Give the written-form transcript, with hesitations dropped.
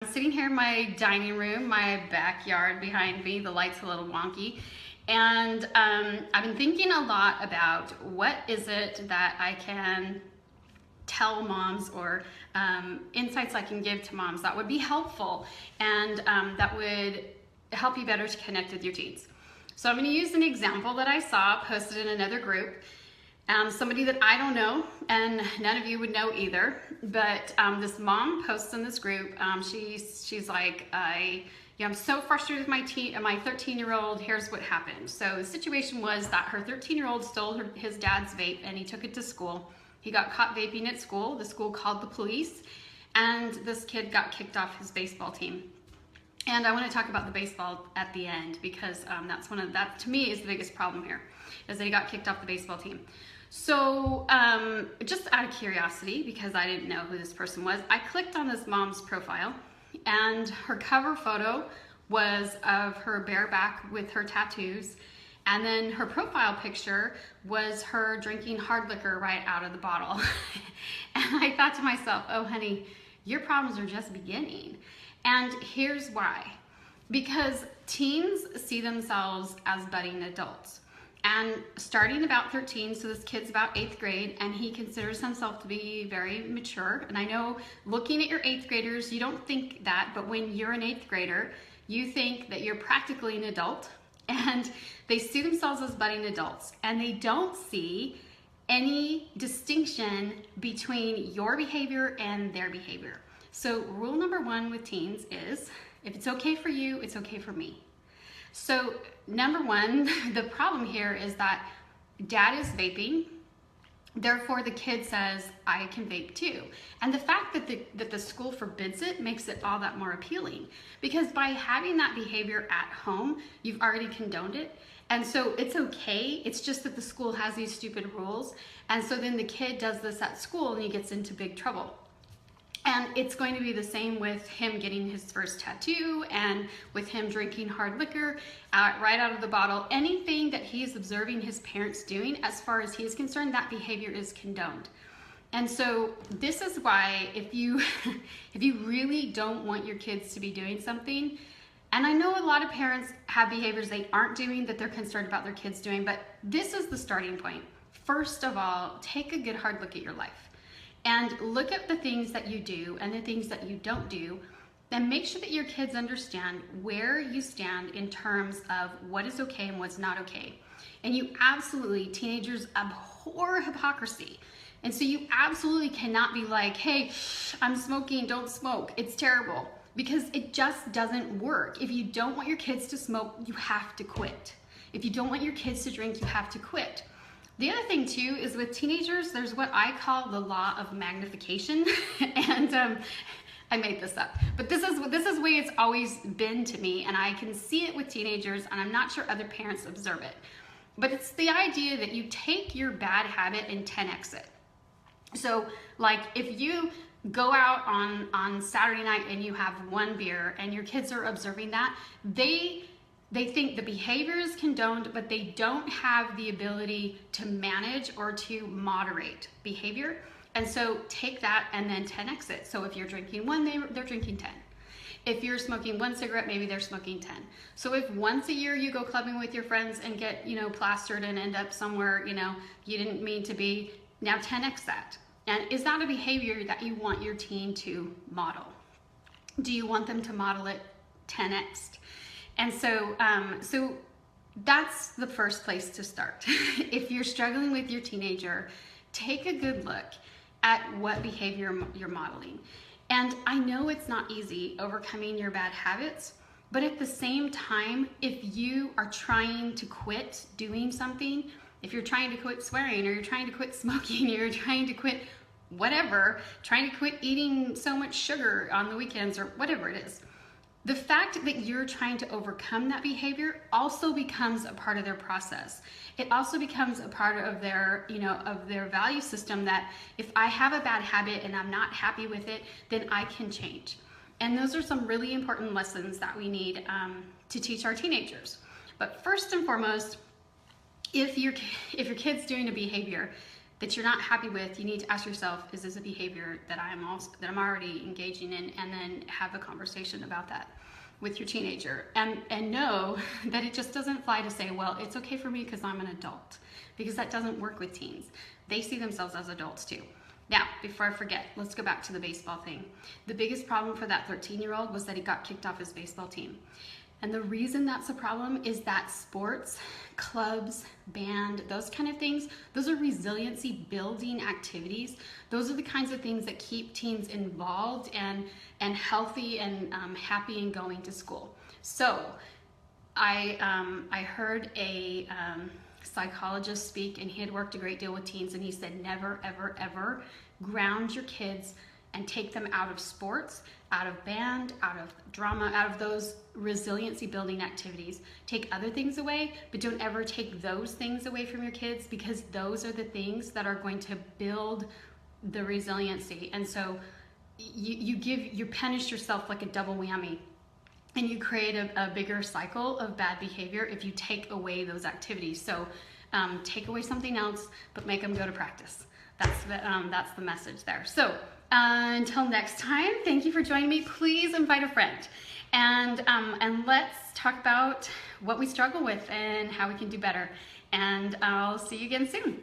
I'm sitting here in my dining room, my backyard behind me. The light's a little wonky. And I've been thinking a lot about what is it that I can tell moms or insights I can give to moms that would be helpful and that would help you better to connect with your teens. So I'm going to use an example that I saw posted in another group. Somebody that I don't know, and none of you would know either, but this mom posts in this group. She's like, I'm so frustrated with my 13-year-old. Here's what happened. So the situation was that her 13-year-old stole his dad's vape and he took it to school. He got caught vaping at school. The school called the police, and this kid got kicked off his baseball team. And I want to talk about the baseball at the end because that to me is the biggest problem here, is that he got kicked off the baseball team. So just out of curiosity, because I didn't know who this person was, I clicked on this mom's profile, and her cover photo was of her bare back with her tattoos, and then her profile picture was her drinking hard liquor right out of the bottle. And I thought to myself, oh honey, your problems are just beginning. And here's why. Because teens see themselves as budding adults. And starting about 13, so this kid's about 8th grade, and he considers himself to be very mature. And I know looking at your 8th graders, you don't think that, but when you're an 8th grader, you think that you're practically an adult, and they see themselves as budding adults, and they don't see any distinction between your behavior and their behavior. So rule number 1 with teens is, if it's okay for you, it's okay for me. So number 1, the problem here is that dad is vaping, therefore the kid says, I can vape too. And the fact that the school forbids it makes it all that more appealing, because by having that behavior at home, you've already condoned it. And so it's okay, it's just that the school has these stupid rules, and so then the kid does this at school and he gets into big trouble. And it's going to be the same with him getting his first tattoo and with him drinking hard liquor right out of the bottle. Anything that he's observing his parents doing, as far as he is concerned, that behavior is condoned. And so this is why if you really don't want your kids to be doing something, and I know a lot of parents have behaviors they aren't doing that they're concerned about their kids doing, but this is the starting point. First of all, take a good hard look at your life. And look at the things that you do and the things that you don't do, and make sure that your kids understand where you stand in terms of what is okay and what's not okay. And you absolutely, teenagers abhor hypocrisy. And so you absolutely cannot be like, hey, I'm smoking, don't smoke. It's terrible, because it just doesn't work. If you don't want your kids to smoke, you have to quit. If you don't want your kids to drink, you have to quit. The other thing too is with teenagers, there's what I call the law of magnification, and I made this up, but this is the way it's always been to me, and I can see it with teenagers, and I'm not sure other parents observe it. But it's the idea that you take your bad habit and 10x it. So like if you go out on Saturday night and you have 1 beer and your kids are observing that, they think the behavior is condoned, but they don't have the ability to manage or to moderate behavior. And so take that and then 10x it. So if you're drinking 1, they're drinking 10. If you're smoking 1 cigarette, maybe they're smoking 10. So if once a year you go clubbing with your friends and get, plastered and end up somewhere, you didn't mean to be, now 10x that. And is that a behavior that you want your teen to model? Do you want them to model it 10x? And so, so that's the first place to start. If you're struggling with your teenager, take a good look at what behavior you're modeling. And I know it's not easy overcoming your bad habits, but at the same time, if you are trying to quit doing something, if you're trying to quit swearing, or you're trying to quit smoking, or you're trying to quit whatever, trying to quit eating so much sugar on the weekends, or whatever it is, the fact that you're trying to overcome that behavior also becomes a part of their process. It also becomes a part of their, of their value system, that if I have a bad habit and I'm not happy with it, then I can change. And those are some really important lessons that we need to teach our teenagers. But first and foremost, if your kid's doing a behavior, that you're not happy with, you need to ask yourself, is this a behavior that I'm already engaging in? And then have a conversation about that with your teenager, and know that it just doesn't fly to say, well, it's okay for me because I'm an adult, because that doesn't work with teens. They see themselves as adults too. Now, before I forget, let's go back to the baseball thing. The biggest problem for that 13-year-old was that he got kicked off his baseball team. And the reason that's a problem is that sports, clubs, band, those kind of things, those are resiliency building activities. Those are the kinds of things that keep teens involved and healthy and happy and going to school. So I heard a psychologist speak, and he had worked a great deal with teens, and he said, never, ever, ever ground your kids and take them out of sports, out of band, out of drama, out of those resiliency building activities. Take other things away, but don't ever take those things away from your kids, because those are the things that are going to build the resiliency. And so you punish yourself like a double whammy, and you create a bigger cycle of bad behavior if you take away those activities. So take away something else, but make them go to practice. That's the message there. So until next time, thank you for joining me. Please invite a friend, and let's talk about what we struggle with and how we can do better. And I'll see you again soon.